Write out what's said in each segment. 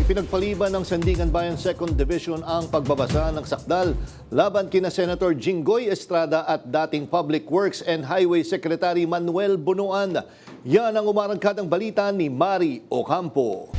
Ipinagpaliban ng Sandigan Bayan 2nd Division ang pagbabasa ng sakdal laban kina Senator Jinggoy Estrada at dating Public Works and Highway Secretary Manuel Bunuan. Yan ang umarangkadang balita ni Mari Ocampo.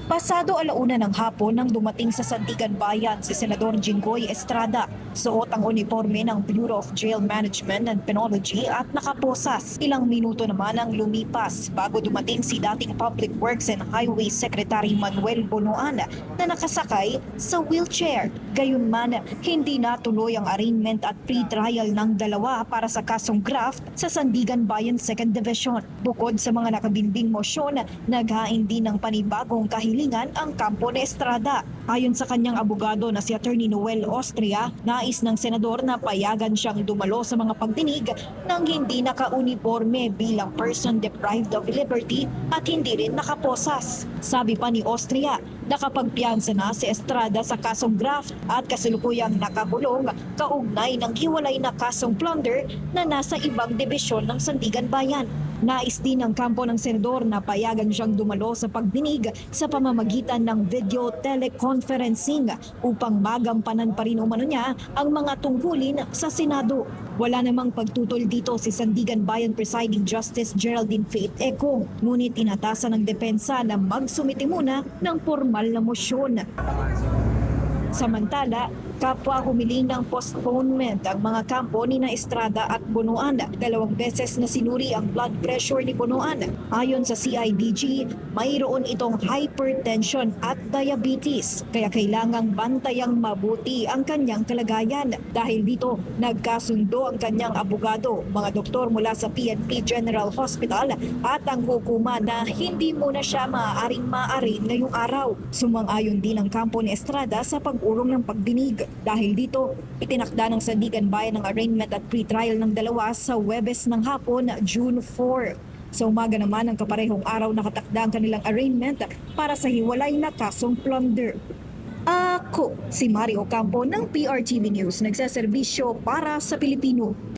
Pasado 1:00 ng hapon nang dumating sa Sandigan Bayan si Senador Jinggoy Estrada. Suot ang uniforme ng Bureau of Jail Management and Penology at nakaposas. Ilang minuto naman ang lumipas bago dumating si dating Public Works and Highway Secretary Manuel Bunuan na nakasakay sa wheelchair. Gayunman, hindi natuloy ang arraignment at pre-trial ng dalawa para sa kasong graft sa Sandigan Bayan 2nd Division. Bukod sa mga nakabimbing mosyon, naghain din ng panibagong kahilingan ang kampo ni Estrada. Ayon sa kanyang abogado na si Attorney Noel Austria, nais ng senador na payagan siyang dumalo sa mga pagdinig ng hindi naka-uniforme bilang person deprived of liberty at hindi rin nakaposas. Sabi pa ni Austria, nakapagpiyansa na si Estrada sa kasong graft at kasalukuyang nakakulong kaugnay ng hiwalay na kasong plunder na nasa ibang dibisyon ng Sandigan Bayan. Nais din ng kampo ng senador na payagan siyang dumalo sa pagdinig sa pamamagitan ng video teleconferencing upang magampanan pa rin umano niya ang mga tungkulin sa Senado. Wala namang pagtutol dito si Sandigan Bayan Presiding Justice Geraldine Faith Econg, ngunit inatasan ng depensa na magsumite muna ng formal na mosyon. Samantala, kapwa humiling ng postponement ang mga kampo ni na Estrada at Bunuan. 2 beses na sinuri ang blood pressure ni Bunuan. Ayon sa CIDG, mayroon itong hypertension at diabetes, kaya kailangang bantayang mabuti ang kanyang kalagayan. Dahil dito, nagkasundo ang kanyang abogado, mga doktor mula sa PNP General Hospital at ang hukuma na hindi muna siya maaaring ngayong araw. Sumang-ayon din ang kampo ni Estrada sa pag-urong ng pagdinig. Dahil dito, itinakda ng Sandigan Bayan ang arraignment at pre-trial ng dalawa sa Huwebes ng hapon, June 4. Sa umaga naman ng kaparehong araw nakatakda ang kanilang arraignment para sa hiwalay na kasong plunder. Ako, si Mari Ocampo ng PRTV News, nagseserbisyo para sa Pilipino.